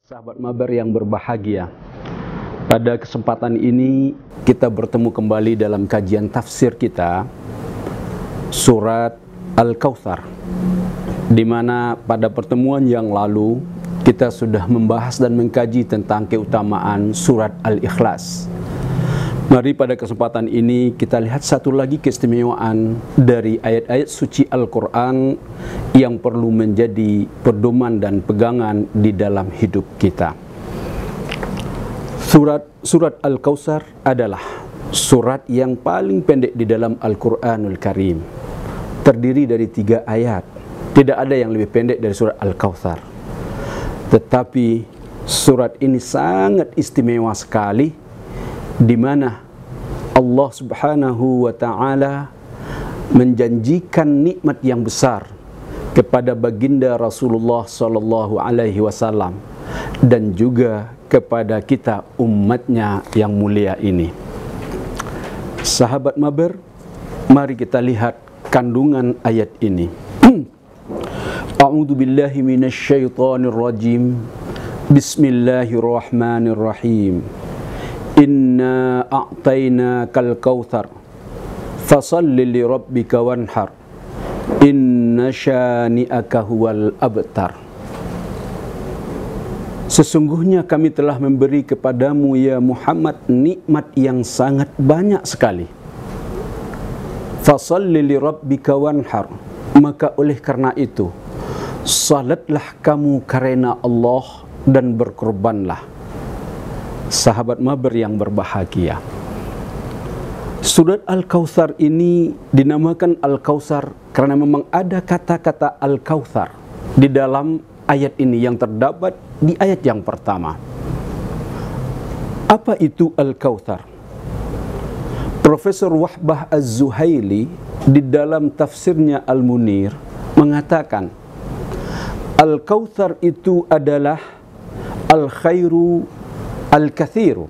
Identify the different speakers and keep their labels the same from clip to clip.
Speaker 1: Sahabat mabar yang berbahagia, pada kesempatan ini kita bertemu kembali dalam kajian tafsir kita surat Al-Kautsar, di mana pada pertemuan yang lalu kita sudah membahas dan mengkaji tentang keutamaan surat Al-Ikhlas. Mari pada kesempatan ini kita lihat satu lagi keistimewaan dari ayat-ayat suci Al-Quran yang perlu menjadi pedoman dan pegangan di dalam hidup kita. Surat Al-Kautsar adalah surat yang paling pendek di dalam Al-Quranul Karim. Terdiri dari 3 ayat. Tidak ada yang lebih pendek dari surat Al-Kautsar. Tetapi surat ini sangat istimewa sekali, di mana Allah Subhanahu wa ta'ala menjanjikan nikmat yang besar kepada baginda Rasulullah sallallahu alaihi wasallam dan juga kepada kita umatnya yang mulia ini. Sahabat mabar, mari kita lihat kandungan ayat ini. A'udzu billahi minasy syaithanir rajim. Bismillahirrahmanirrahim. Inna a'tainakal kautsar fasalli li rabbika wanhar inna syani'aka huwal abtar. Sesungguhnya kami telah memberi kepadamu ya Muhammad nikmat yang sangat banyak sekali. Fasalli li rabbika wanhar, maka oleh karena itu salatlah kamu karena Allah dan berkorbanlah. Sahabat mabar yang berbahagia, surat Al-Kautsar ini dinamakan Al-Kautsar karena memang ada kata-kata Al-Kautsar di dalam ayat ini yang terdapat di ayat yang pertama. Apa itu Al-Kautsar? Profesor Wahbah Az-Zuhaili di dalam tafsirnya Al-Munir mengatakan Al-Kautsar itu adalah al-khairu al-kathiru,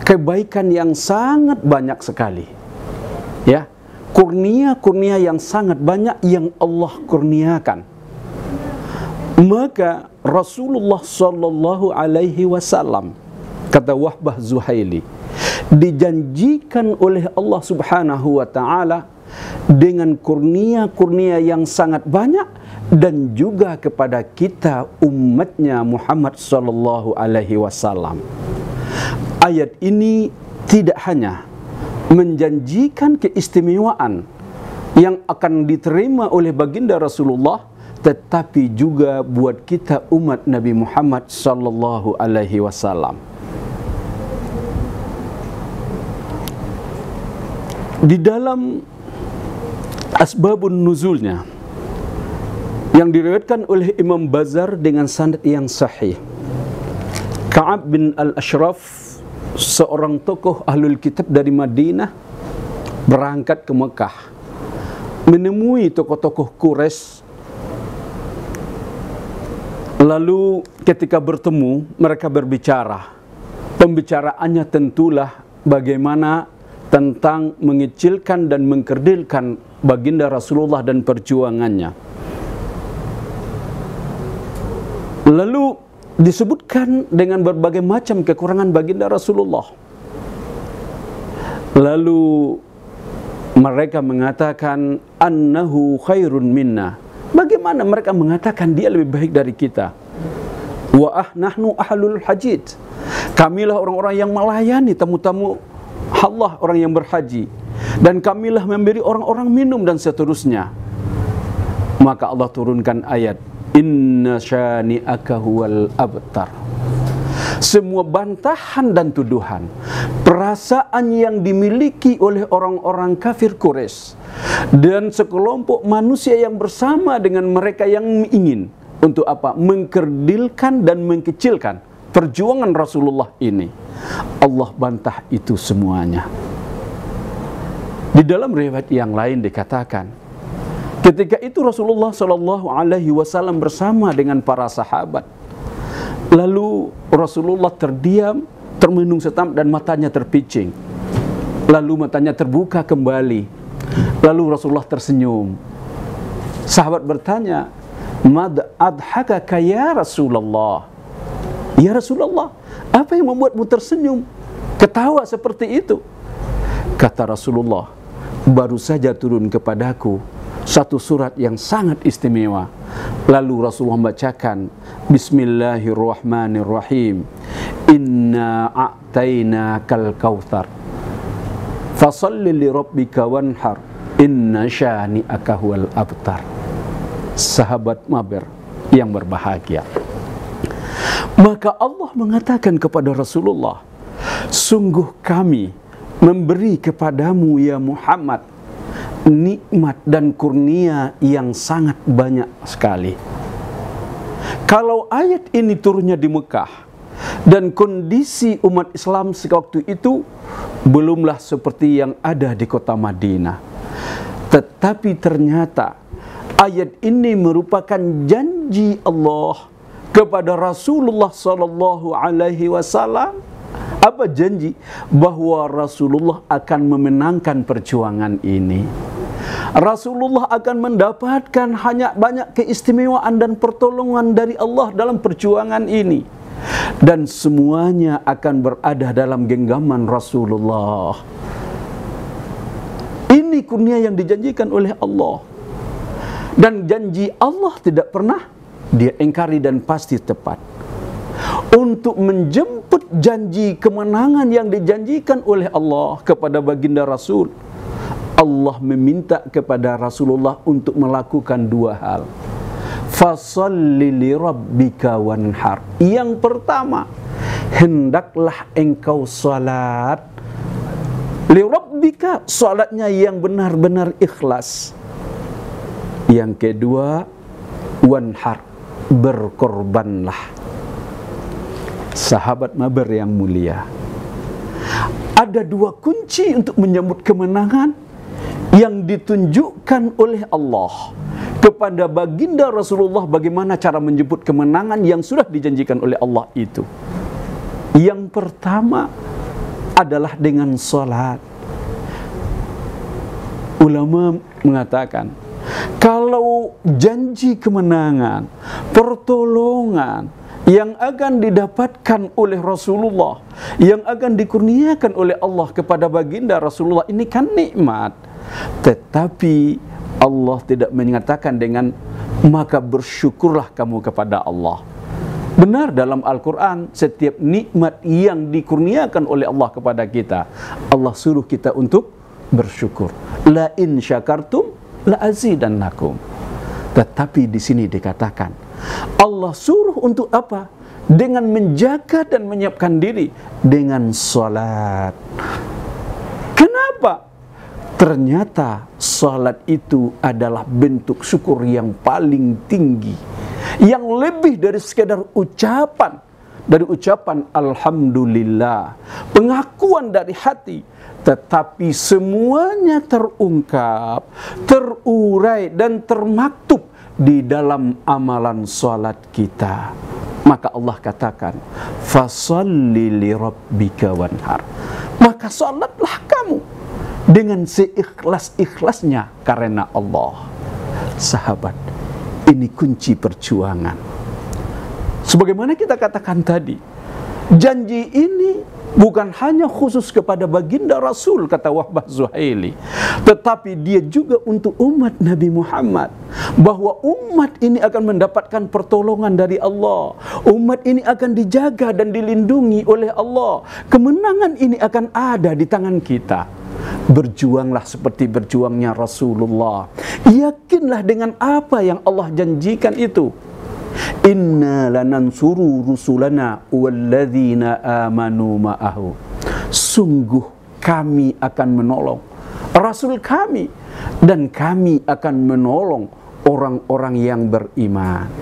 Speaker 1: kebaikan yang sangat banyak sekali, ya, kurnia-kurnia yang sangat banyak yang Allah kurniakan. Maka Rasulullah sallallahu alaihi wasallam, kata Wahbah Zuhaili, dijanjikan oleh Allah Subhanahu wa ta'ala dengan kurnia-kurnia yang sangat banyak, dan juga kepada kita umatnya Muhammad sallallahu alaihi wasallam. Ayat ini tidak hanya menjanjikan keistimewaan yang akan diterima oleh baginda Rasulullah, tetapi juga buat kita umat Nabi Muhammad sallallahu alaihi wasallam. Di dalam asbabun nuzulnya yang diriwayatkan oleh Imam Bazar dengan sanad yang sahih, Ka'ab bin Al-Ashraf, seorang tokoh ahlul kitab dari Madinah, berangkat ke Mekah, menemui tokoh-tokoh Quraisy. Lalu ketika bertemu, mereka berbicara. Pembicaraannya tentulah bagaimana tentang mengecilkan dan mengkerdilkan baginda Rasulullah dan perjuangannya. Lalu disebutkan dengan berbagai macam kekurangan baginda Rasulullah. Lalu mereka mengatakan annahu khairun minna. Bagaimana mereka mengatakan dia lebih baik dari kita? Wa nahnu ahlul hajid. Kamilah orang-orang yang melayani tamu-tamu Allah, orang yang berhaji, dan kamilah memberi orang-orang minum dan seterusnya. Maka Allah turunkan ayat inna syani'aka huwal abtar. Semua bantahan dan tuduhan, perasaan yang dimiliki oleh orang-orang kafir Quraisy dan sekelompok manusia yang bersama dengan mereka yang ingin untuk apa? Mengkerdilkan dan mengkecilkan perjuangan Rasulullah ini, Allah bantah itu semuanya. Di dalam riwayat yang lain dikatakan, ketika itu Rasulullah sallallahu alaihi wasallam bersama dengan para sahabat. Lalu Rasulullah terdiam, termenung setam dan matanya terpicing. Lalu matanya terbuka kembali. Lalu Rasulullah tersenyum. Sahabat bertanya, "Mad adhakaka ya Rasulullah?" Ya Rasulullah, apa yang membuatmu tersenyum, ketawa seperti itu? Kata Rasulullah, baru saja turun kepadaku satu surat yang sangat istimewa. Lalu Rasulullah membacakan, Bismillahirrahmanirrahim, Inna a'tainakal kautsar, fasalli li rabbika wanhar, inna syani'aka huwal abtar. Sahabat Maber yang berbahagia, maka Allah mengatakan kepada Rasulullah, sungguh kami memberi kepadamu ya Muhammad nikmat dan kurnia yang sangat banyak sekali. Kalau ayat ini turunnya di Mekah dan kondisi umat Islam sewaktu itu belumlah seperti yang ada di kota Madinah, tetapi ternyata ayat ini merupakan janji Allah kepada Rasulullah sallallahu alaihi wasallam. Apa janji? Bahwa Rasulullah akan memenangkan perjuangan ini. Rasulullah akan mendapatkan banyak keistimewaan dan pertolongan dari Allah dalam perjuangan ini. Dan semuanya akan berada dalam genggaman Rasulullah. Ini kurnia yang dijanjikan oleh Allah. Dan janji Allah tidak pernah dia ingkari dan pasti tepat. Untuk menjemput janji kemenangan yang dijanjikan oleh Allah kepada baginda Rasul, Allah meminta kepada Rasulullah untuk melakukan dua hal. Fasalli li rabbika wanhar. Yang pertama, hendaklah engkau salat li rabbika, salatnya yang benar-benar ikhlas. Yang kedua, wanhar, berkorbanlah. Sahabat Maber yang mulia, ada dua kunci untuk menyambut kemenangan yang ditunjukkan oleh Allah kepada baginda Rasulullah. Bagaimana cara menjemput kemenangan yang sudah dijanjikan oleh Allah itu? Yang pertama adalah dengan salat. Ulama mengatakan, kalau janji kemenangan, pertolongan yang akan didapatkan oleh Rasulullah, yang akan dikurniakan oleh Allah kepada baginda Rasulullah, ini kan nikmat. Tetapi Allah tidak menyatakan dengan maka bersyukurlah kamu kepada Allah. Benar, dalam Al-Quran setiap nikmat yang dikurniakan oleh Allah kepada kita, Allah suruh kita untuk bersyukur. La in syakartum la azidannakum. Tetapi di sini dikatakan Allah suruh untuk apa? Dengan menjaga dan menyiapkan diri dengan salat. Kenapa? Ternyata salat itu adalah bentuk syukur yang paling tinggi, yang lebih dari sekedar ucapan. Dari ucapan Alhamdulillah, pengakuan dari hati, tetapi semuanya terungkap, terurai dan termaktub di dalam amalan salat kita. Maka Allah katakan, fasalli li rabbika wanhar. Maka salatlah kamu dengan seikhlas-ikhlasnya karena Allah. Sahabat, ini kunci perjuangan. Sebagaimana kita katakan tadi, janji ini bukan hanya khusus kepada baginda Rasul, kata Wahbah Zuhaili, tetapi dia juga untuk umat Nabi Muhammad, bahwa umat ini akan mendapatkan pertolongan dari Allah. Umat ini akan dijaga dan dilindungi oleh Allah. Kemenangan ini akan ada di tangan kita. Berjuanglah seperti berjuangnya Rasulullah. Yakinlah dengan apa yang Allah janjikan itu. Inna lanansuru rusulana walladzina amanu ma'ahu. Sungguh kami akan menolong Rasul kami, dan kami akan menolong orang-orang yang beriman.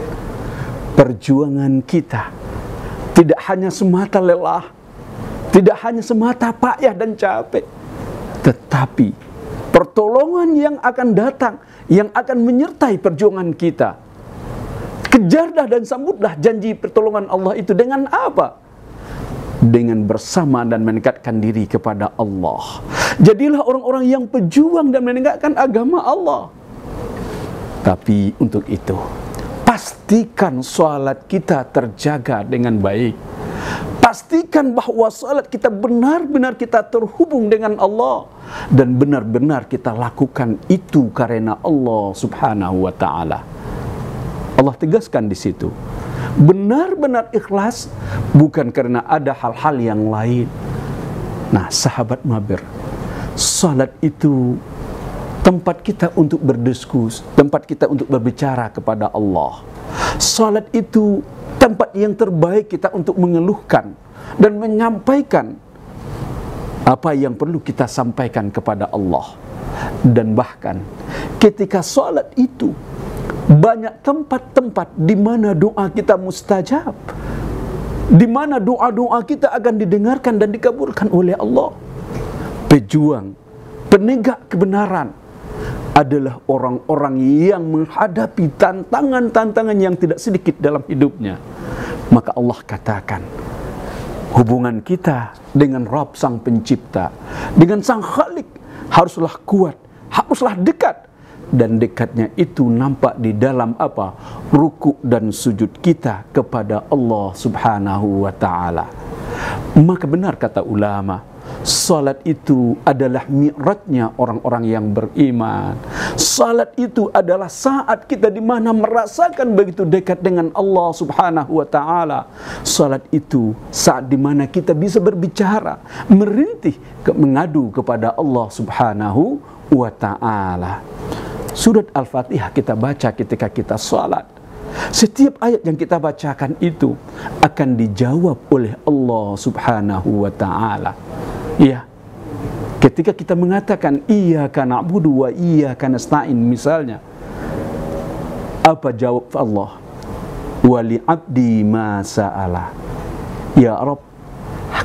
Speaker 1: Perjuangan kita tidak hanya semata lelah, tidak hanya semata payah dan capek, tetapi pertolongan yang akan datang, yang akan menyertai perjuangan kita. Kejarlah dan sambutlah janji pertolongan Allah itu dengan apa? Dengan bersama dan mendekatkan diri kepada Allah. Jadilah orang-orang yang pejuang dan menegakkan agama Allah. Tapi untuk itu, pastikan salat kita terjaga dengan baik. Pastikan bahwa salat kita benar-benar kita terhubung dengan Allah, dan benar-benar kita lakukan itu karena Allah Subhanahu wa taala. Allah tegaskan di situ, benar-benar ikhlas, bukan karena ada hal-hal yang lain. Nah, sahabat Mabir, salat itu tempat kita untuk berdiskus, tempat kita untuk berbicara kepada Allah. Salat itu tempat yang terbaik kita untuk mengeluhkan dan menyampaikan apa yang perlu kita sampaikan kepada Allah. Dan bahkan ketika salat itu banyak tempat-tempat di mana doa kita mustajab, di mana doa-doa kita akan didengarkan dan dikabulkan oleh Allah. Pejuang, penegak kebenaran adalah orang-orang yang menghadapi tantangan-tantangan yang tidak sedikit dalam hidupnya. Maka Allah katakan, hubungan kita dengan Rabb Sang Pencipta, dengan Sang Khalik, haruslah kuat, haruslah dekat. Dan dekatnya itu nampak di dalam apa? Ruku dan sujud kita kepada Allah Subhanahu wa ta'ala. Maka benar kata ulama, salat itu adalah mi'rajnya orang-orang yang beriman. Salat itu adalah saat kita di mana merasakan begitu dekat dengan Allah Subhanahu wa taala. Salat itu saat di mana kita bisa berbicara, merintih, mengadu kepada Allah Subhanahu wa taala. Surat Al-Fatihah kita baca ketika kita salat. Setiap ayat yang kita bacakan itu akan dijawab oleh Allah Subhanahu wa taala. Ya, ketika kita mengatakan iyyaka na'budu wa iyyaka nasta'in misalnya, apa jawab Allah? Wali abdi ma sa'ala. Ya Rabb,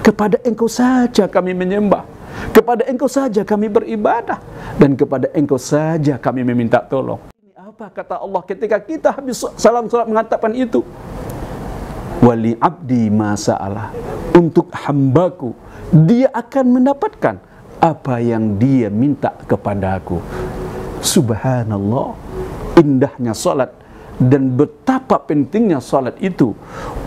Speaker 1: kepada Engkau saja kami menyembah, kepada Engkau saja kami beribadah, dan kepada Engkau saja kami meminta tolong. Ini apa kata Allah ketika kita habis salam salat mengatakan itu? Wali abdi ma sa'ala. Untuk hambaku, dia akan mendapatkan apa yang dia minta kepadaku. Subhanallah, indahnya salat dan betapa pentingnya salat itu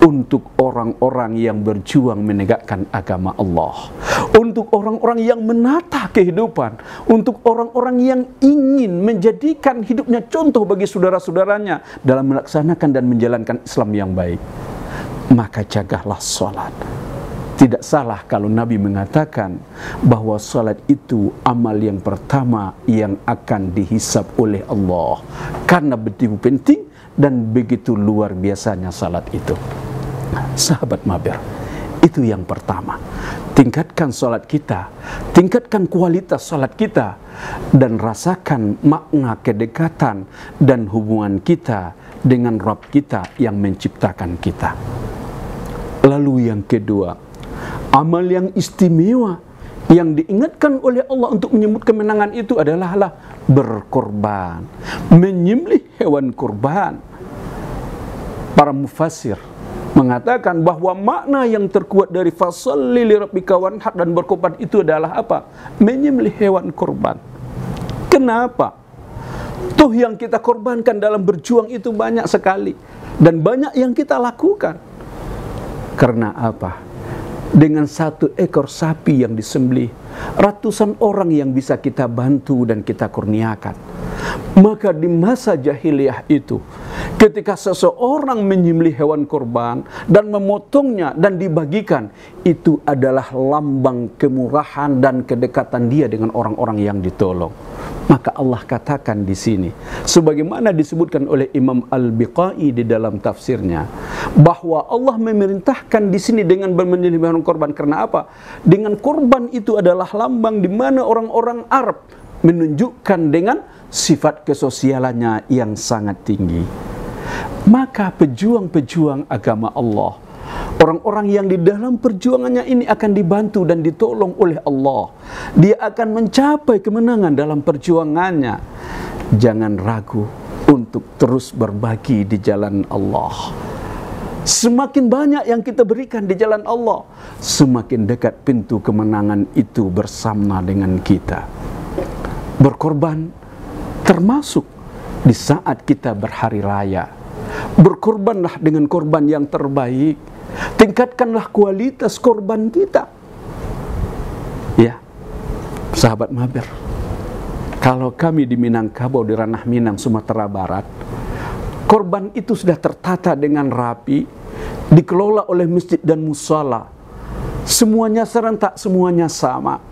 Speaker 1: untuk orang-orang yang berjuang menegakkan agama Allah, untuk orang-orang yang menata kehidupan, untuk orang-orang yang ingin menjadikan hidupnya contoh bagi saudara-saudaranya dalam melaksanakan dan menjalankan Islam yang baik. Maka jagalah salat. Tidak salah kalau Nabi mengatakan bahwa salat itu amal yang pertama yang akan dihisab oleh Allah, karena begitu penting dan begitu luar biasanya salat itu. Sahabat Mabir, itu yang pertama. Tingkatkan salat kita, tingkatkan kualitas salat kita, dan rasakan makna kedekatan dan hubungan kita dengan Rabb kita yang menciptakan kita. Lalu yang kedua, amal yang istimewa yang diingatkan oleh Allah untuk menyebut kemenangan itu adalah berkorban, menyembelih hewan kurban. Para mufassir mengatakan bahwa makna yang terkuat dari fasalli li rabbika wanhar dan berkorban itu adalah apa? Menyembelih hewan kurban. Kenapa? Toh yang kita korbankan dalam berjuang itu banyak sekali, dan banyak yang kita lakukan. Karena apa? Dengan satu ekor sapi yang disembelih, ratusan orang yang bisa kita bantu dan kita kurniakan. Maka di masa jahiliyah itu, ketika seseorang menyembelih hewan kurban dan memotongnya dan dibagikan, itu adalah lambang kemurahan dan kedekatan dia dengan orang-orang yang ditolong. Maka Allah katakan di sini, sebagaimana disebutkan oleh Imam Al-Biqai di dalam tafsirnya, bahwa Allah memerintahkan di sini dengan menyembelih hewan kurban. Karena apa? Dengan kurban itu adalah lambang di mana orang-orang Arab menunjukkan dengan sifat kesosialannya yang sangat tinggi. Maka pejuang-pejuang agama Allah, orang-orang yang di dalam perjuangannya ini akan dibantu dan ditolong oleh Allah, dia akan mencapai kemenangan dalam perjuangannya. Jangan ragu untuk terus berbagi di jalan Allah. Semakin banyak yang kita berikan di jalan Allah, semakin dekat pintu kemenangan itu bersama dengan kita. Berkorban termasuk di saat kita berhari raya, Berkorbanlah dengan korban yang terbaik. Tingkatkanlah kualitas korban kita. Ya, sahabat mabar, kalau kami di Minangkabau, di ranah Minang, Sumatera Barat, korban itu sudah tertata dengan rapi, dikelola oleh masjid dan musala. Semuanya serentak, semuanya sama.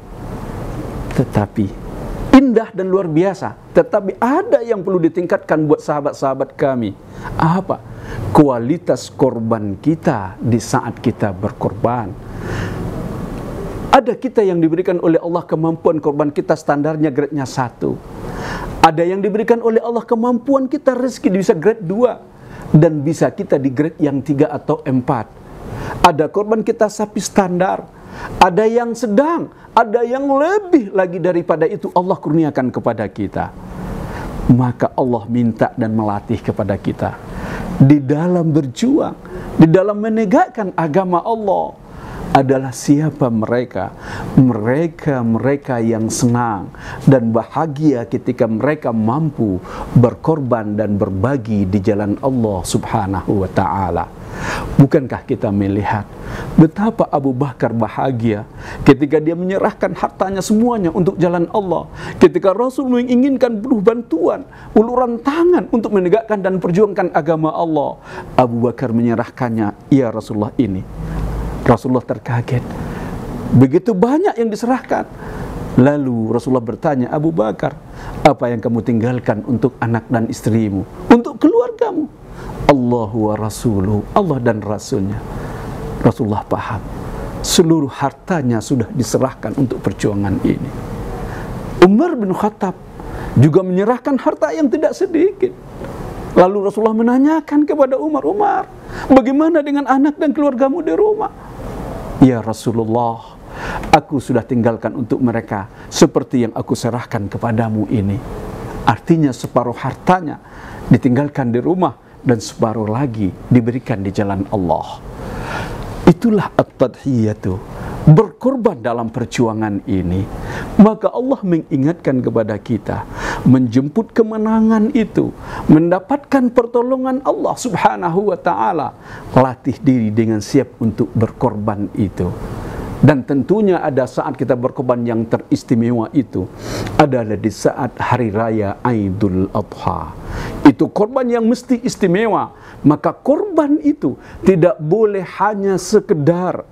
Speaker 1: Tetapi indah dan luar biasa. Tetapi ada yang perlu ditingkatkan buat sahabat-sahabat kami. Apa? Kualitas korban kita di saat kita berkorban. Ada kita yang diberikan oleh Allah kemampuan korban kita standarnya grade-nya 1. Ada yang diberikan oleh Allah kemampuan kita rezeki bisa grade 2. Dan bisa kita di grade yang 3 atau 4. Ada korban kita sapi standar. Ada yang sedang, ada yang lebih lagi daripada itu Allah kurniakan kepada kita. Maka Allah minta dan melatih kepada kita di dalam berjuang, di dalam menegakkan agama Allah adalah siapa mereka? Mereka yang senang dan bahagia ketika mereka mampu berkorban dan berbagi di jalan Allah Subhanahu wa ta'ala. Bukankah kita melihat betapa Abu Bakar bahagia ketika dia menyerahkan hartanya semuanya untuk jalan Allah. Ketika Rasul menginginkan butuh bantuan, uluran tangan untuk menegakkan dan perjuangkan agama Allah, Abu Bakar menyerahkannya. Ya Rasulullah ini. Rasulullah terkaget. Begitu banyak yang diserahkan. Lalu Rasulullah bertanya, Abu Bakar, apa yang kamu tinggalkan untuk anak dan istrimu, untuk keluargamu? Allahu wa Rasuluhu, Allah dan Rasulnya. Rasulullah paham seluruh hartanya sudah diserahkan untuk perjuangan ini. Umar bin Khattab juga menyerahkan harta yang tidak sedikit. Lalu Rasulullah menanyakan kepada Umar, Umar, bagaimana dengan anak dan keluargamu di rumah? Ya Rasulullah, aku sudah tinggalkan untuk mereka seperti yang aku serahkan kepadamu ini. Artinya separuh hartanya ditinggalkan di rumah dan separuh lagi diberikan di jalan Allah. Itulah at-tadhiyatu, berkorban dalam perjuangan ini. Maka Allah mengingatkan kepada kita menjemput kemenangan itu, mendapatkan pertolongan Allah Subhanahu wa ta'ala. Latih diri dengan siap untuk berkorban itu. Dan tentunya ada saat kita berkorban yang teristimewa itu adalah di saat hari raya Idul Adha. Itu korban yang mesti istimewa. Maka korban itu tidak boleh hanya sekedar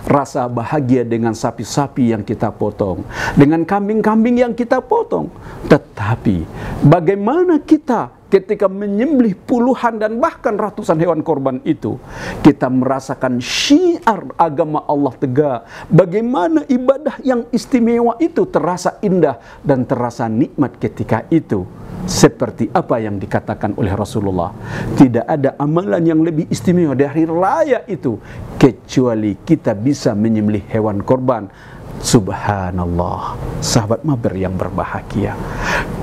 Speaker 1: rasa bahagia dengan sapi-sapi yang kita potong, dengan kambing-kambing yang kita potong. Tetapi bagaimana kita ketika menyembelih puluhan dan bahkan ratusan hewan korban itu, kita merasakan syiar agama Allah tegak. Bagaimana ibadah yang istimewa itu terasa indah dan terasa nikmat ketika itu. Seperti apa yang dikatakan oleh Rasulullah, tidak ada amalan yang lebih istimewa di hari raya itu kecuali kita bisa menyembelih hewan korban. Subhanallah, sahabat mabar yang berbahagia.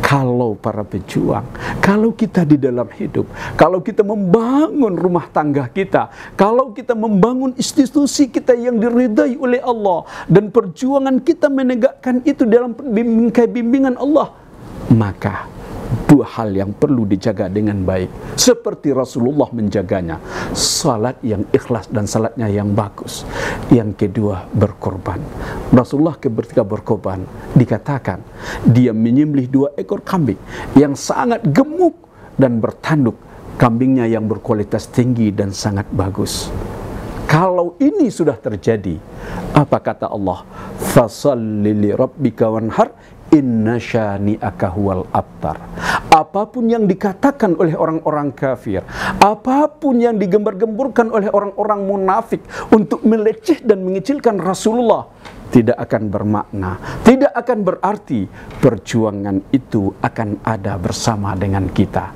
Speaker 1: Kalau para pejuang, kalau kita di dalam hidup, kalau kita membangun rumah tangga kita, kalau kita membangun institusi kita yang diridai oleh Allah, dan perjuangan kita menegakkan itu dalam bimbingan Allah, maka dua hal yang perlu dijaga dengan baik seperti Rasulullah menjaganya. Salat yang ikhlas dan salatnya yang bagus. Yang kedua, berkorban. Rasulullah ketika berkorban dikatakan dia menyembelih 2 ekor kambing yang sangat gemuk dan bertanduk. Kambingnya yang berkualitas tinggi dan sangat bagus. Kalau ini sudah terjadi, apa kata Allah? Fasalli li rabbika wanhar inna syani'aka huwal abtar. Apapun yang dikatakan oleh orang-orang kafir, apapun yang digembar-gemburkan oleh orang-orang munafik untuk meleceh dan mengecilkan Rasulullah, tidak akan bermakna, tidak akan berarti. Perjuangan itu akan ada bersama dengan kita.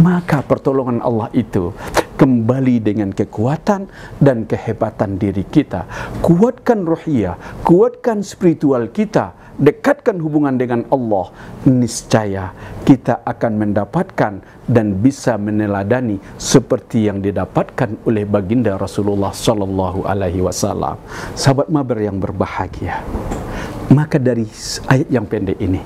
Speaker 1: Maka pertolongan Allah itu kembali dengan kekuatan dan kehebatan diri kita. Kuatkan ruhiyah, kuatkan spiritual kita, dekatkan hubungan dengan Allah. Niscaya kita akan mendapatkan dan bisa meneladani seperti yang didapatkan oleh baginda Rasulullah sallallahu alaihi wasallam. Sahabat mabar yang berbahagia, maka dari ayat yang pendek ini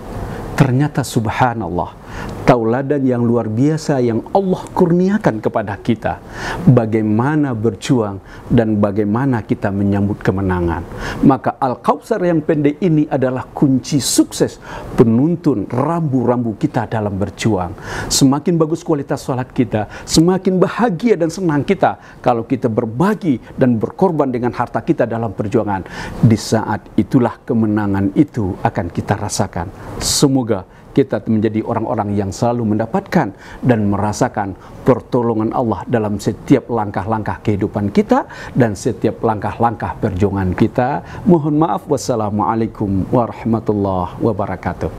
Speaker 1: ternyata subhanallah, tauladan yang luar biasa yang Allah kurniakan kepada kita, bagaimana berjuang dan bagaimana kita menyambut kemenangan. Maka Al-Kautsar yang pendek ini adalah kunci sukses, penuntun rambu-rambu kita dalam berjuang. Semakin bagus kualitas salat kita, semakin bahagia dan senang kita kalau kita berbagi dan berkorban dengan harta kita dalam perjuangan. Di saat itulah kemenangan itu akan kita rasakan. Semoga kita menjadi orang-orang yang selalu mendapatkan dan merasakan pertolongan Allah dalam setiap langkah-langkah kehidupan kita dan setiap langkah-langkah perjuangan kita. Mohon maaf. Wassalamualaikum warahmatullahi wabarakatuh.